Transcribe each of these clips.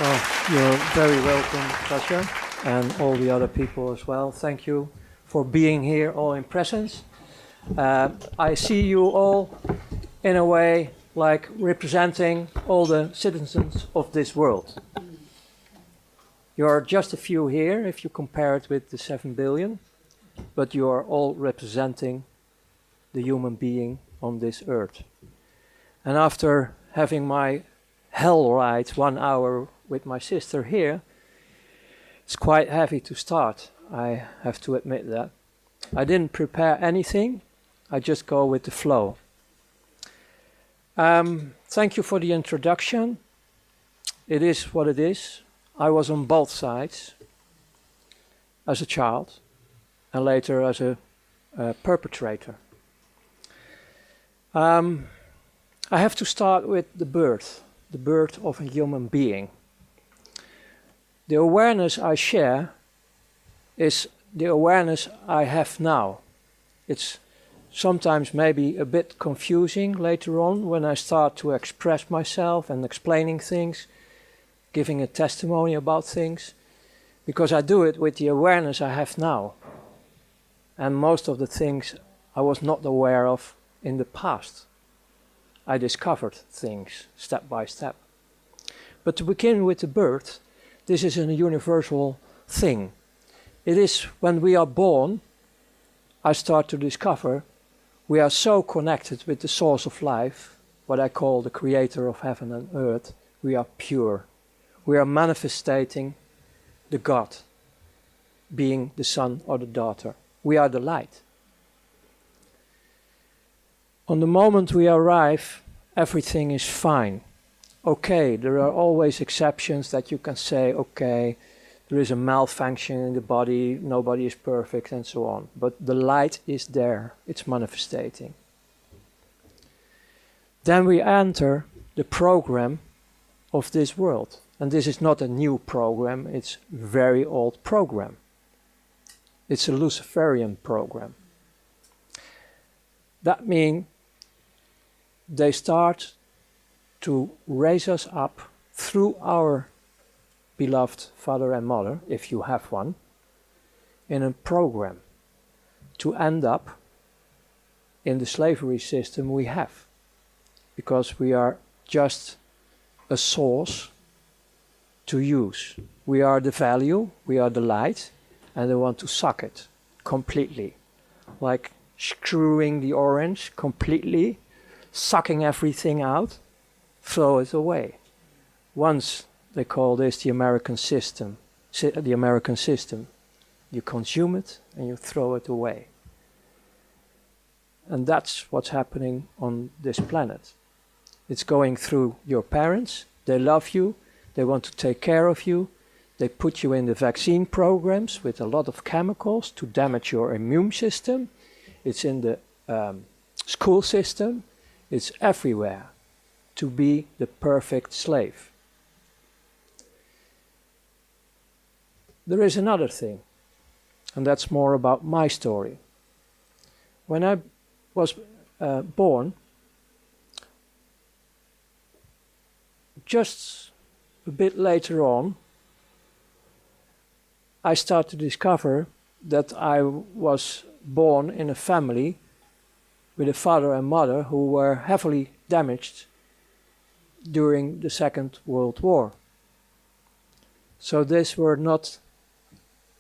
You're very welcome, Kasia, and all the other people as well. Thank you for being here, all in presence. I see you all, in a way, like representing all the citizens of this world. You are just a few here, if you compare it with the 7 billion, but you are all representing the human being on this earth. And after having my hell ride 1 hour with my sister here, it's quite heavy to start. I have to admit that. I didn't prepare anything. I just go with the flow. Thank you for the introduction. It is what it is. I was on both sides as a child and later as a perpetrator. I have to start with the birth of a human being. The awareness I share is the awareness I have now. It's sometimes maybe a bit confusing later on when I start to express myself and explaining things, giving a testimony about things, because I do it with the awareness I have now. And most of the things I was not aware of in the past. I discovered things step by step. But to begin with the birth, this is a universal thing. It is when we are born, I start to discover we are so connected with the source of life, what I call the creator of heaven and earth. We are pure. We are manifesting the God, being the son or the daughter. We are the light. On the moment we arrive, everything is fine. Okay, there are always exceptions that you can say, okay, there is a malfunction in the body, nobody is perfect, and so on. But the light is there, it's manifesting. Then we enter the program of this world. And this is not a new program, it's a very old program. It's a Luciferian program. That means they start to raise us up through our beloved father and mother, if you have one, in a program to end up in the slavery system we have. Because we are just a source to use. We are the value, we are the light, and they want to suck it completely. Like screwing the orange completely, sucking everything out, throw it away. Once they call this the American system. You consume it and you throw it away. And that's what's happening on this planet. It's going through your parents. They love you. They want to take care of you. They put you in the vaccine programs with a lot of chemicals to damage your immune system. It's in the school system. It's everywhere to be the perfect slave. There is another thing, and that's more about my story. When I was born, just a bit later on, I started to discover that I was born in a family with a father and mother who were heavily damaged during the Second World War. So these were not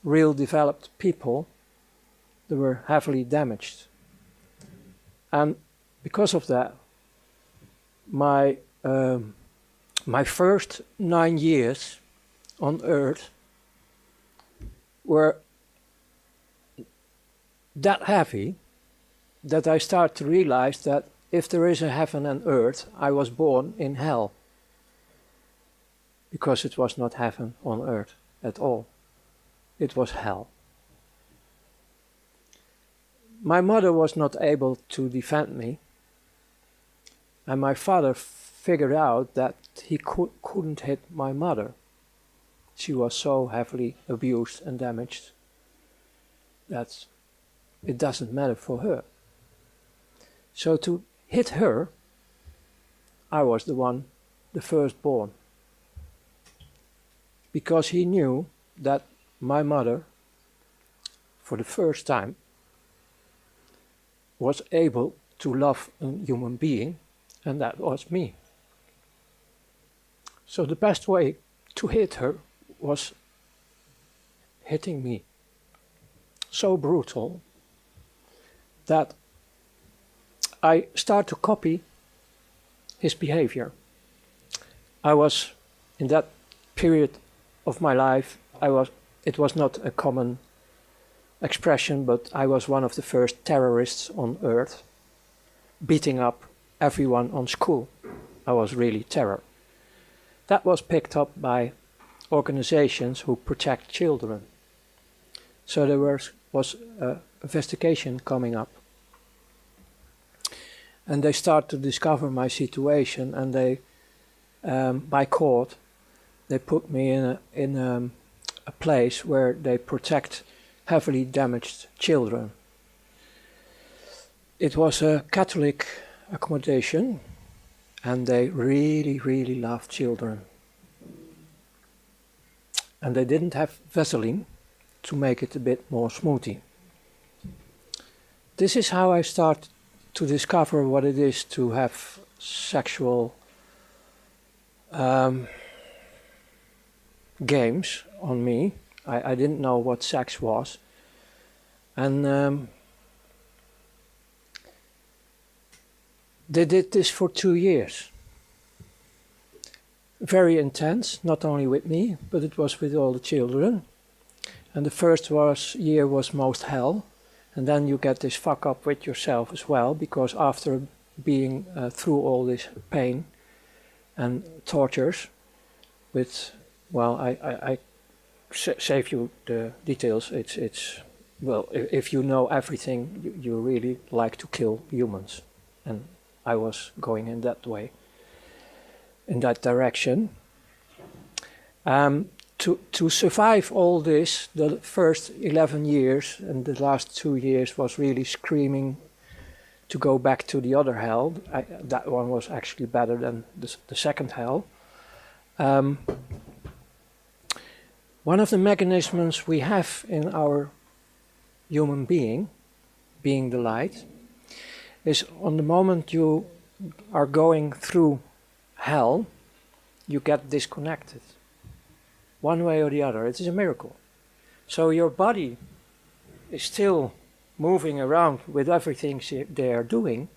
real developed people, they were heavily damaged. And because of that, my first 9 years on Earth were that heavy that I start to realize that if there is a heaven and earth, I was born in hell. Because it was not heaven on earth at all. It was hell. My mother was not able to defend me. And my father figured out that he couldn't hit my mother. She was so heavily abused and damaged that it doesn't matter for her. So to hit her, I was the firstborn. because he knew that my mother, for the first time, was able to love a human being, and that was me. So the best way to hit her was hitting me. So brutal that I start to copy his behavior. I was, in that period of my life, it was not a common expression, but I was one of the first terrorists on earth, beating up everyone on school. I was really terror. That was picked up by organizations who protect children. So there was an investigation coming up. And they start to discover my situation, and they, by court, they put me in a place where they protect heavily damaged children. It was a Catholic accommodation, and they really, really loved children. And they didn't have Vaseline to make it a bit more smoothie. This is how I started to discover what it is to have sexual games on me. I didn't know what sex was. And they did this for 2 years. Very intense, not only with me, but it was with all the children. And the first year was most hell. And then you get this fuck up with yourself as well, because after being through all this pain and tortures with, well, I save you the details. It's well, if you know everything, you really like to kill humans. And I was going in that way, in that direction. To survive all this, the first 11 years and the last 2 years was really screaming to go back to the other hell. That one was actually better than the second hell. One of the mechanisms we have in our human being the light, is on the moment you are going through hell, you get disconnected. One way or the other. It is a miracle. So your body is still moving around with everything they are doing,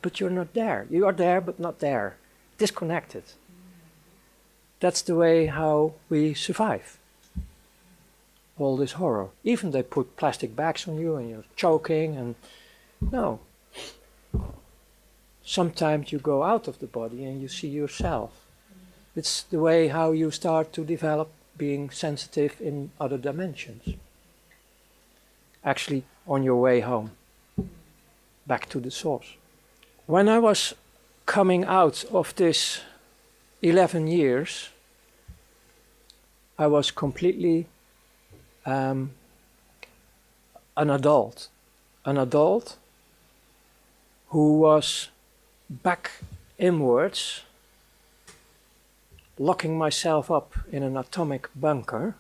but you're not there. You are there, but not there. Disconnected. That's the way how we survive all this horror. Even they put plastic bags on you and you're choking, and no. Sometimes you go out of the body and you see yourself. It's the way how you start to develop being sensitive in other dimensions. Actually, on your way home, back to the source. When I was coming out of this 11 years, I was completely an adult. An adult who was back inwards, locking myself up in an atomic bunker,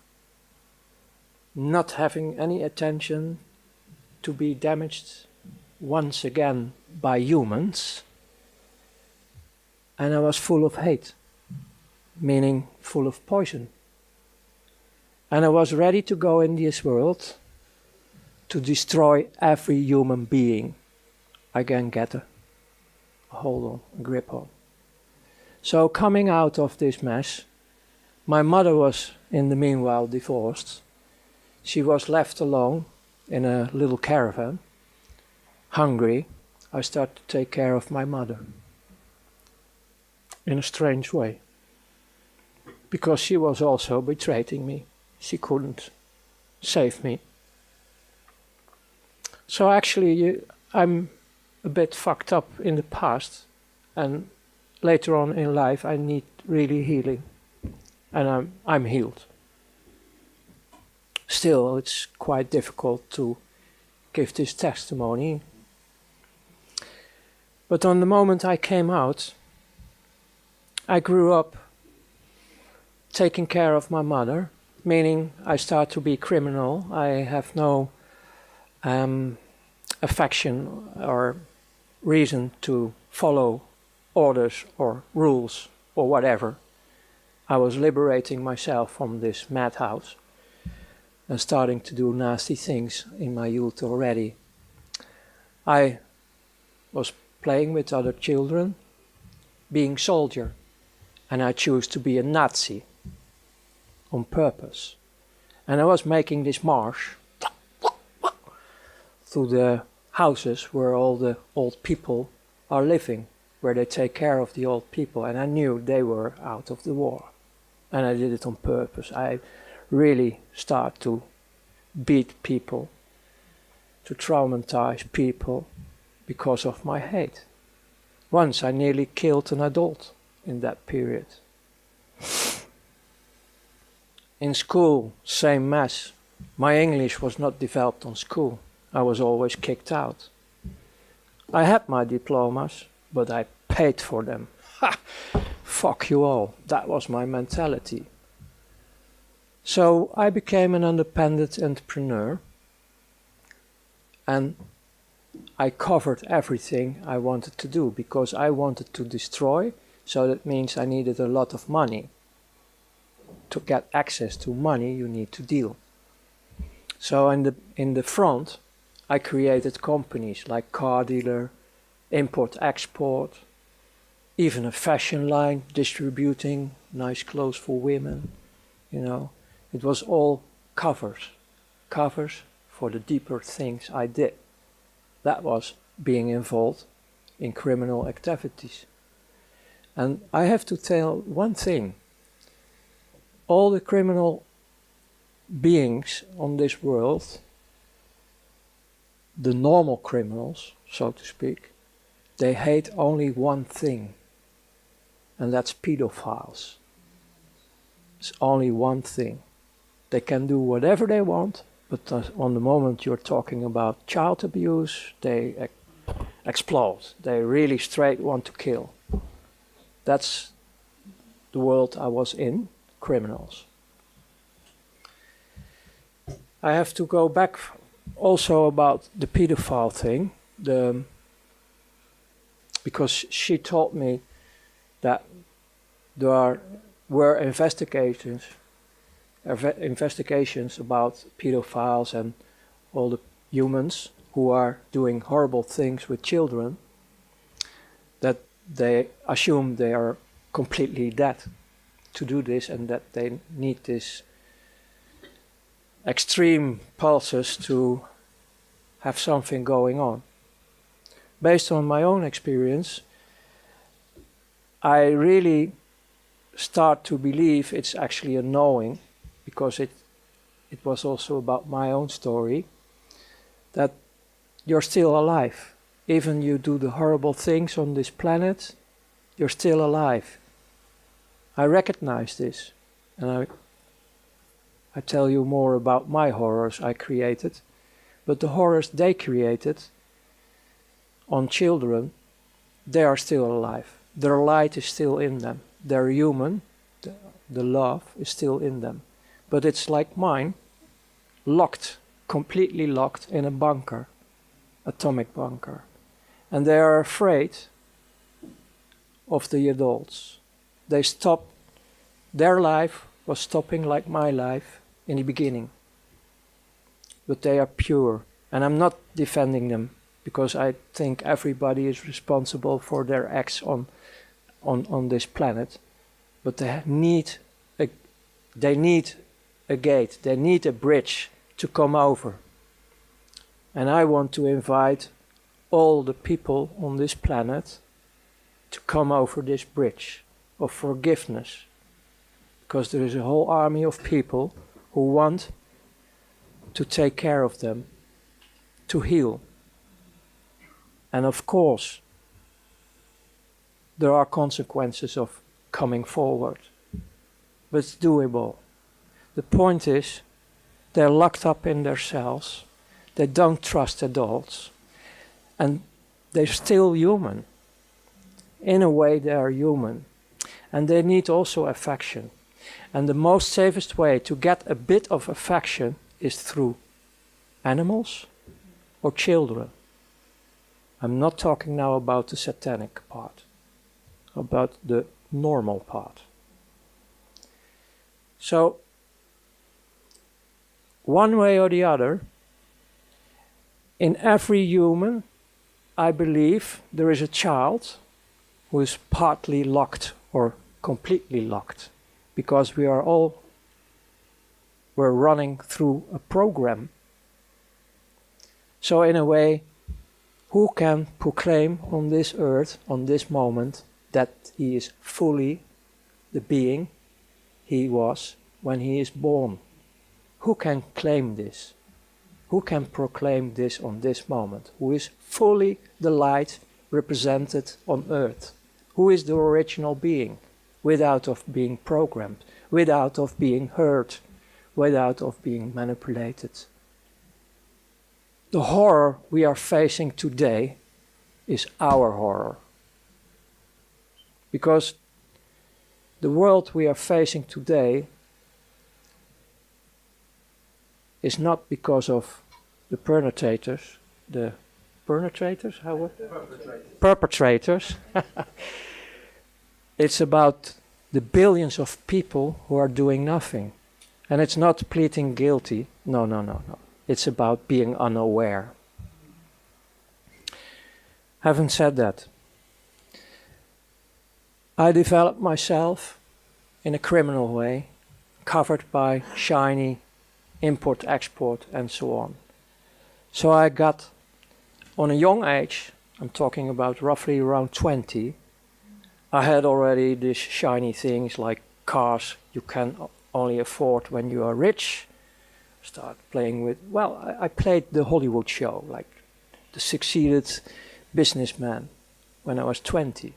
not having any attention to be damaged once again by humans, and I was full of hate, meaning full of poison. And I was ready to go in this world to destroy every human being I can get a hold on, a grip on. So coming out of this mess, my mother was in the meanwhile divorced. She was left alone in a little caravan, hungry. I started to take care of my mother in a strange way, because she was also betraying me. She couldn't save me. So actually I'm a bit fucked up in the past, and later on in life I need really healing, and I'm healed. Still, it's quite difficult to give this testimony. But on the moment I came out, I grew up taking care of my mother, meaning I start to be criminal. I have no affection or reason to follow orders or rules or whatever. I was liberating myself from this madhouse and starting to do nasty things in my youth already. I was playing with other children, being soldier, and I chose to be a Nazi on purpose. And I was making this march through the houses where all the old people are living, where they take care of the old people, and I knew they were out of the war. And I did it on purpose. I really start to beat people, to traumatize people because of my hate. Once I nearly killed an adult in that period. In school, same mess. My English was not developed on school. I was always kicked out. I had my diplomas, but I paid for them. Ha! Fuck you all. That was my mentality. So I became an independent entrepreneur, and I covered everything I wanted to do because I wanted to destroy, so that means I needed a lot of money. To get access to money, you need to deal. So in the front, I created companies like car dealer, import-export, even a fashion line distributing nice clothes for women. You know, it was all covers for the deeper things I did. That was being involved in criminal activities. And I have to tell one thing. All the criminal beings on this world, the normal criminals, so to speak, they hate only one thing, and that's pedophiles. It's only one thing. They can do whatever they want, but on the moment you're talking about child abuse, they explode. They really straight want to kill. That's the world I was in, criminals. I have to go back also about the pedophile thing, because she told me that there were investigations about pedophiles and all the humans who are doing horrible things with children, that they assume they are completely dead to do this, and that they need this extreme pulses to have something going on. Based on my own experience, I really start to believe it's actually a knowing, because it was also about my own story, that you're still alive. Even you do the horrible things on this planet, you're still alive. I recognize this, and I tell you more about my horrors I created, but the horrors they created on children, they are still alive. Their light is still in them. They're human, the love is still in them. But it's like mine, locked, completely locked in a bunker, atomic bunker. And they are afraid of the adults. They stop, their life was stopping like my life in the beginning. But they are pure, and I'm not defending them, because I think everybody is responsible for their acts on this planet. But they need a gate, they need a bridge to come over. And I want to invite all the people on this planet to come over this bridge of forgiveness. Because there is a whole army of people who want to take care of them, to heal. And of course, there are consequences of coming forward, but it's doable. The point is, they're locked up in their cells, they don't trust adults, and they're still human. In a way, they are human, and they need also affection. And the most safest way to get a bit of affection is through animals or children. I'm not talking now about the satanic part, about the normal part. So, one way or the other, in every human, I believe there is a child who is partly locked or completely locked, because we're running through a program. So in a way, who can proclaim on this earth, on this moment, that he is fully the being he was when he is born? Who can claim this? Who can proclaim this on this moment? Who is fully the light represented on earth? Who is the original being, without of being programmed, without of being hurt, without of being manipulated? The horror we are facing today is our horror. Because the world we are facing today is not because of the perpetrators, perpetrators. It's about the billions of people who are doing nothing. And it's not pleading guilty. No. It's about being unaware. Having said that, I developed myself in a criminal way, covered by shiny import, export, and so on. So I got, on a young age, I'm talking about roughly around 20, I had already these shiny things like cars you can only afford when you are rich. Start playing with, well, I played the Hollywood show, like the succeeded businessman when I was 20.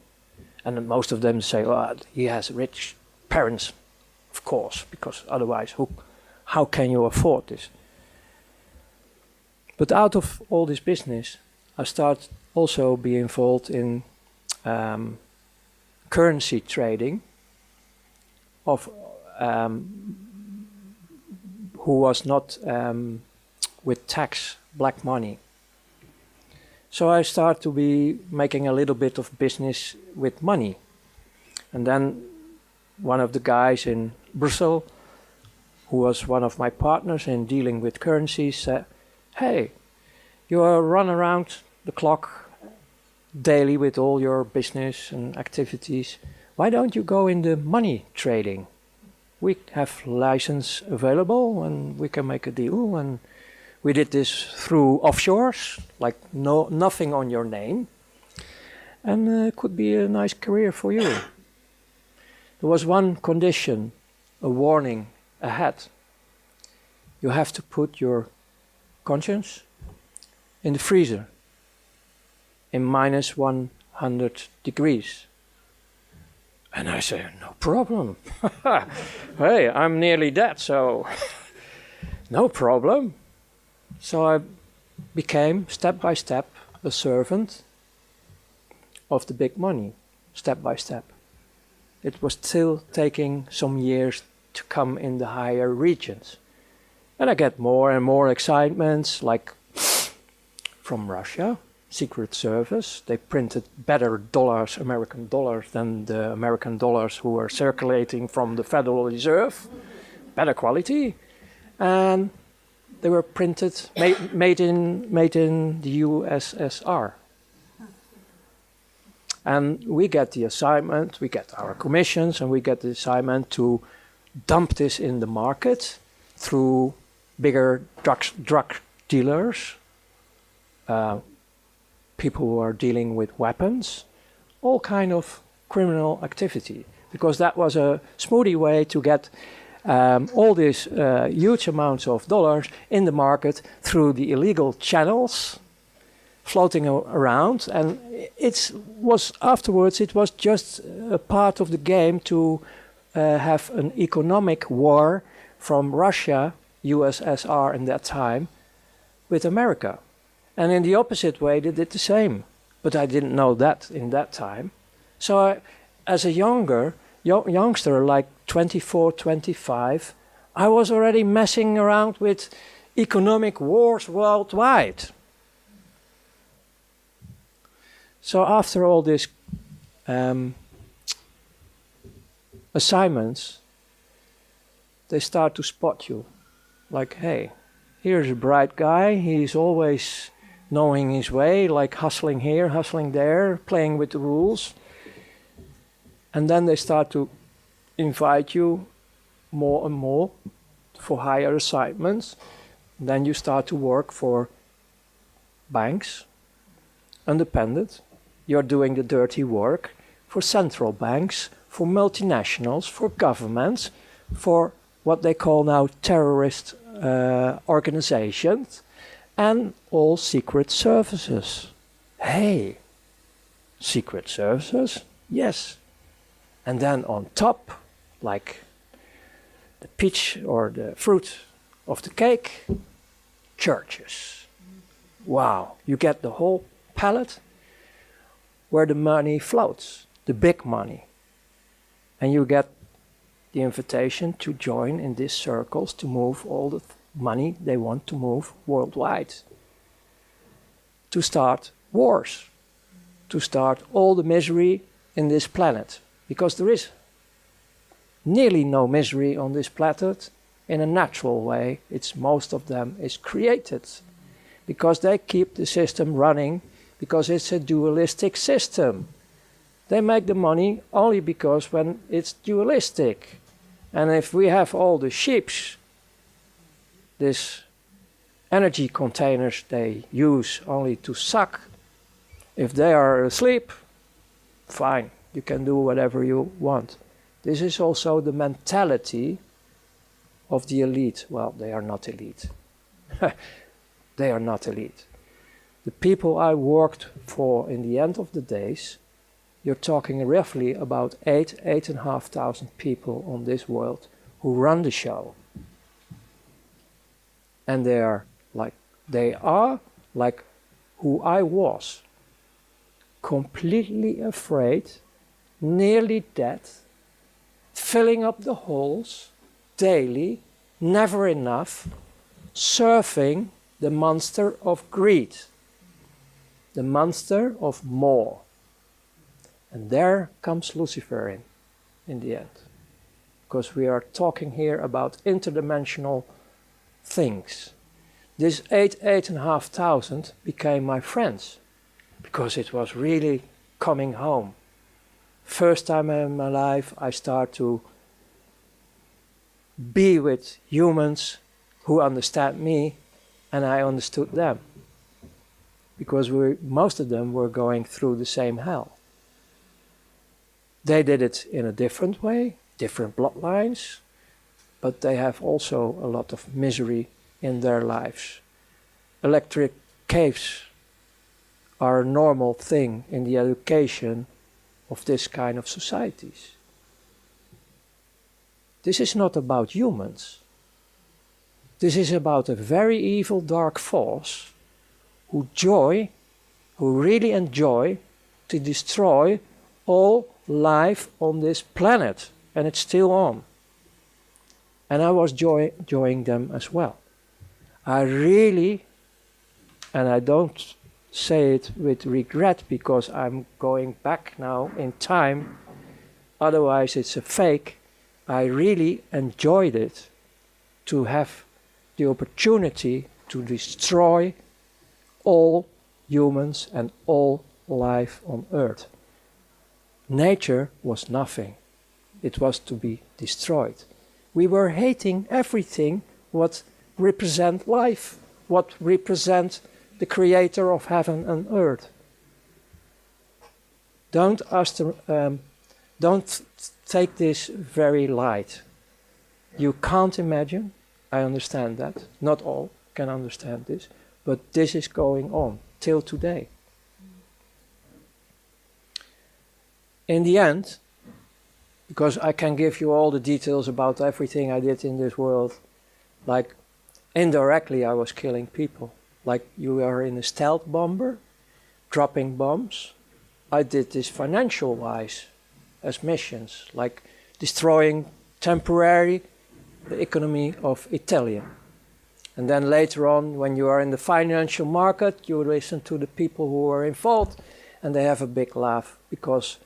And then most of them say, oh, he has rich parents, of course, because otherwise how can you afford this? But out of all this business, I started also be involved in currency trading of who was not with tax, black money. So I started to be making a little bit of business with money. And then one of the guys in Brussels, who was one of my partners in dealing with currencies, said, hey, you run around the clock daily with all your business and activities. Why don't you go in the money trading? We have license available and we can make a deal. And we did this through offshores, like nothing on your name. And it could be a nice career for you. There was one condition, a warning ahead. You have to put your conscience in the freezer in minus 100 degrees. And I say, no problem. Hey, I'm nearly dead, so no problem. So I became, step by step, a servant of the big money, step by step. It was still taking some years to come in the higher regions. And I get more and more excitements, like from Russia, Secret Service. They printed better dollars, American dollars, than the American dollars who were circulating from the Federal Reserve. Better quality. And they were printed, made in the USSR. And we get the assignment, we get our commissions, and we get the assignment to dump this in the market through bigger drug dealers, people who are dealing with weapons, all kind of criminal activity. Because that was a smoothie way to get all these huge amounts of dollars in the market through the illegal channels floating around. And afterwards it was just a part of the game to have an economic war from Russia, USSR in that time, with America. And in the opposite way they did the same. But I didn't know that in that time. So as a younger, youngster, like 24, 25, I was already messing around with economic wars worldwide. So after all these assignments, they start to spot you. Like, hey, here's a bright guy, he's always knowing his way, like hustling here, hustling there, playing with the rules. And then they start to invite you more and more for higher assignments. Then you start to work for banks, independent. You're doing the dirty work for central banks, for multinationals, for governments, for what they call now terrorist organizations, and all secret services. Hey, secret services? Yes. And then on top, like the peach or the fruit of the cake, churches. Wow, you get the whole palette where the money floats, the big money. And you get the invitation to join in these circles to move all the money they want to move worldwide. To start wars, to start all the misery in this planet. Because there is nearly no misery on this planet in a natural way. It's most of them is created. Because they keep the system running, because it's a dualistic system. They make the money only because when it's dualistic. And if we have all the ships, these energy containers they use only to suck, if they are asleep, fine, you can do whatever you want. This is also the mentality of the elite. Well, they are not elite. They are not elite. The people I worked for in the end of the days, you're talking roughly about 8,500 people on this world who run the show. And they are like who I was. Completely afraid, nearly dead, filling up the holes daily, never enough, surfing the monster of greed, the monster of more. And there comes Lucifer in the end. Because we are talking here about interdimensional things. This 8,500 became my friends. Because it was really coming home. First time in my life I start to be with humans who understand me and I understood them. Because most of them were going through the same hell. They did it in a different way, different bloodlines, but they have also a lot of misery in their lives. Electric caves are a normal thing in the education of this kind of societies. This is not about humans. This is about a very evil dark force who really enjoy to destroy all life on this planet, and it's still on. And I was enjoying them as well. I really, and I don't say it with regret because I'm going back now in time, otherwise it's a fake, I really enjoyed it to have the opportunity to destroy all humans and all life on earth. Nature was nothing. It was to be destroyed. We were hating everything what represent life, what represent the creator of heaven and earth. Don't take this very light. You can't imagine, I understand that, not all can understand this, but this is going on till today. In the end, because I can give you all the details about everything I did in this world, like indirectly I was killing people. Like you are in a stealth bomber, dropping bombs. I did this financial-wise. as missions, like destroying temporarily the economy of Italy. And then later on, when you are in the financial market, you listen to the people who are involved, and they have a big laugh because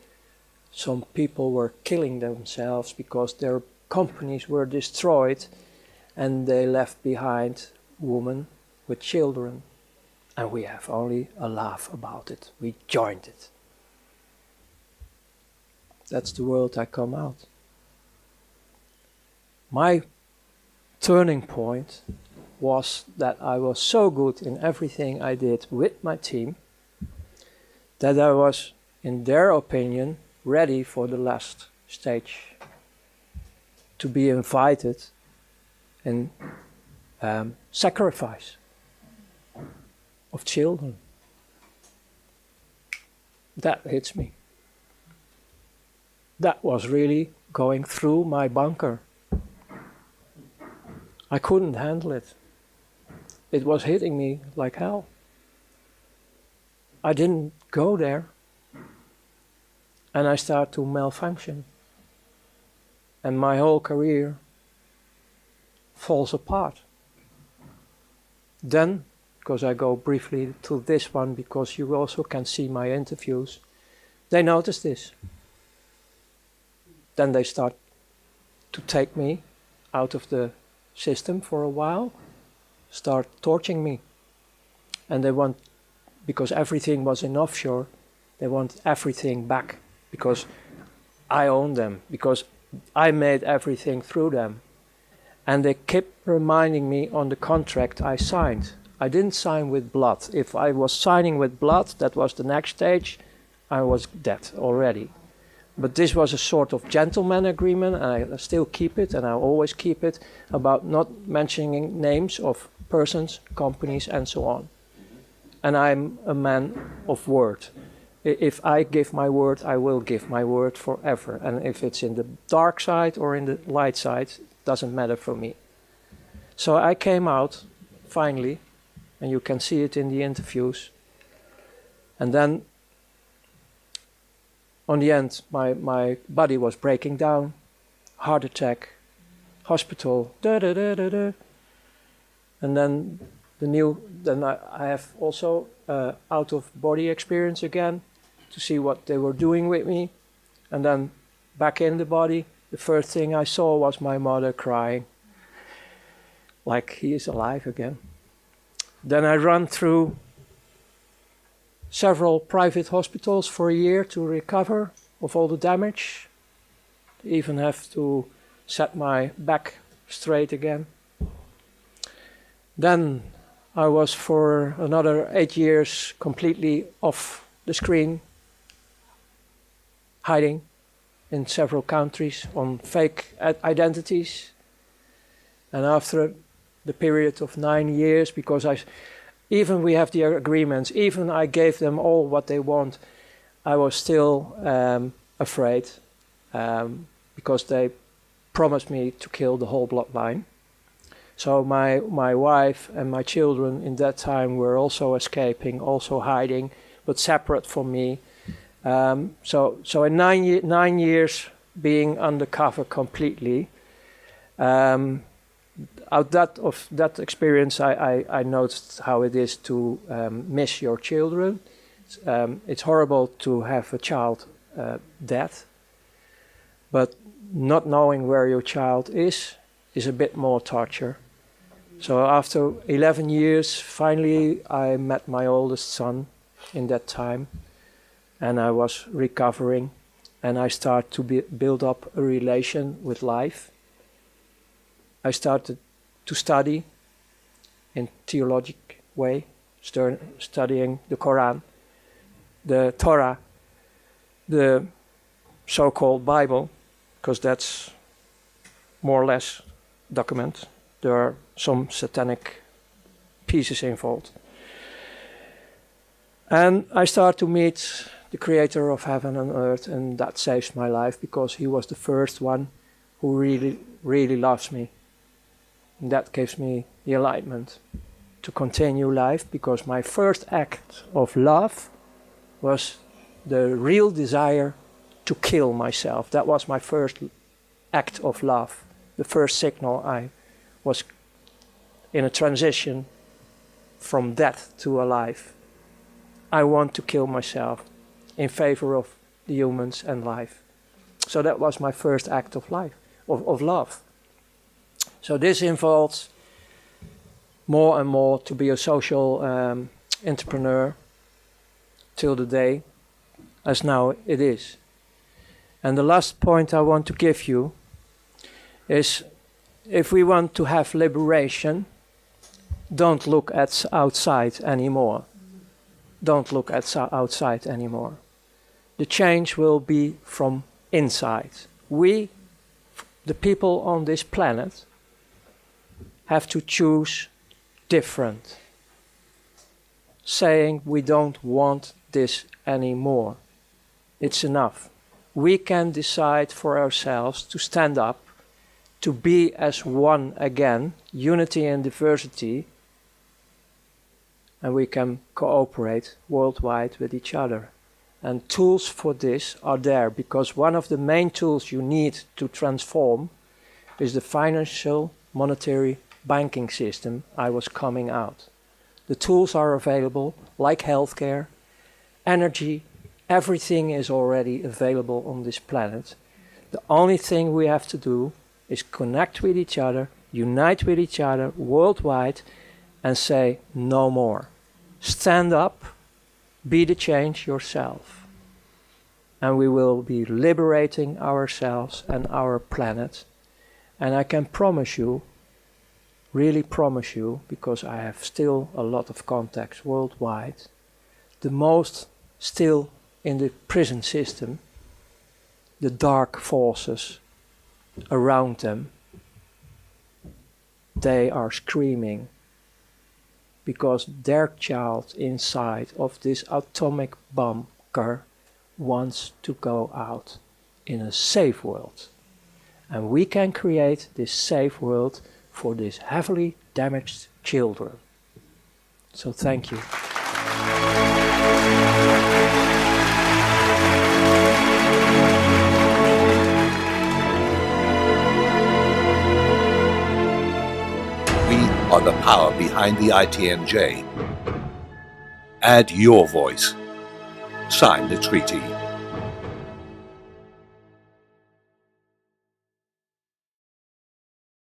some people were killing themselves because their companies were destroyed and they left behind women with children. And we have only a laugh about it. We joined it. That's the world I come out. My turning point was that I was so good in everything I did with my team that I was, in their opinion, ready for the last stage, to be invited in sacrifice of children. That hits me. That was really going through my bunker. I couldn't handle it. It was hitting me like hell. I didn't go there. And I started to malfunction. And my whole career falls apart. Then, because I go briefly to this one, because you also can see my interviews, they notice this. Then they start to take me out of the system for a while, start torturing me. And they want, because everything was in offshore, they want everything back, because I own them, because I made everything through them. And they kept reminding me on the contract I signed. I didn't sign with blood. If I was signing with blood, that was the next stage, I was dead already. But this was a sort of gentleman agreement, and I still keep it, and I always keep it, about not mentioning names of persons, companies, and so on. And I'm a man of word. If I give my word, I will give my word forever. And if it's in the dark side or in the light side, it doesn't matter for me. So I came out, finally, and you can see it in the interviews. And then, on the end, my body was breaking down, heart attack, hospital, da-da-da-da-da. And then I have also out-of-body experience again, to see what they were doing with me. And then back in the body, the first thing I saw was my mother crying, like he is alive again. Then I ran through several private hospitals for a year to recover of all the damage. Even have to set my back straight again. Then I was for another 8 years completely off the screen, hiding in several countries on fake identities. And after the period of 9 years, because even we have the agreements, even I gave them all what they want, I was still afraid, because they promised me to kill the whole bloodline. So my wife and my children in that time were also escaping, also hiding, but separate from me. So in 9 years being undercover completely, of that experience, I noticed how it is to miss your children. It's horrible to have a child dead, but not knowing where your child is a bit more torture. So after 11 years, finally I met my oldest son in that time, and I was recovering, and I started to build up a relation with life. I started to study in theologic way, studying the Quran, the Torah, the so-called Bible, because that's more or less document. There are some satanic pieces involved. And I start to meet the creator of heaven and earth, and that saves my life, because he was the first one who really, really loves me. And that gives me the enlightenment to continue life, because my first act of love was the real desire to kill myself. That was my first act of love, the first signal I was in a transition from death to alive. I want to kill myself in favor of the humans and life. So that was my first act of life, of love. So this involves more and more to be a social entrepreneur till the day as now it is. And the last point I want to give you is, if we want to have liberation, don't look at outside anymore. Don't look at outside anymore. The change will be from inside. We, the people on this planet, have to choose different, saying we don't want this anymore. It's enough. We can decide for ourselves to stand up, to be as one again, unity and diversity, and we can cooperate worldwide with each other. And tools for this are there, because one of the main tools you need to transform is the financial, monetary, banking system I was coming out. The tools are available, like healthcare, energy, everything is already available on this planet. The only thing we have to do is connect with each other, unite with each other worldwide, and say no more. Stand up, be the change yourself. And we will be liberating ourselves and our planet. And I can promise you, really promise you, because I have still a lot of contacts worldwide, the most still in the prison system, the dark forces around them, they are screaming because their child inside of this atomic bunker wants to go out in a safe world. And we can create this safe world for these heavily damaged children. So thank you. We are the power behind the ITNJ. Add your voice. Sign the treaty.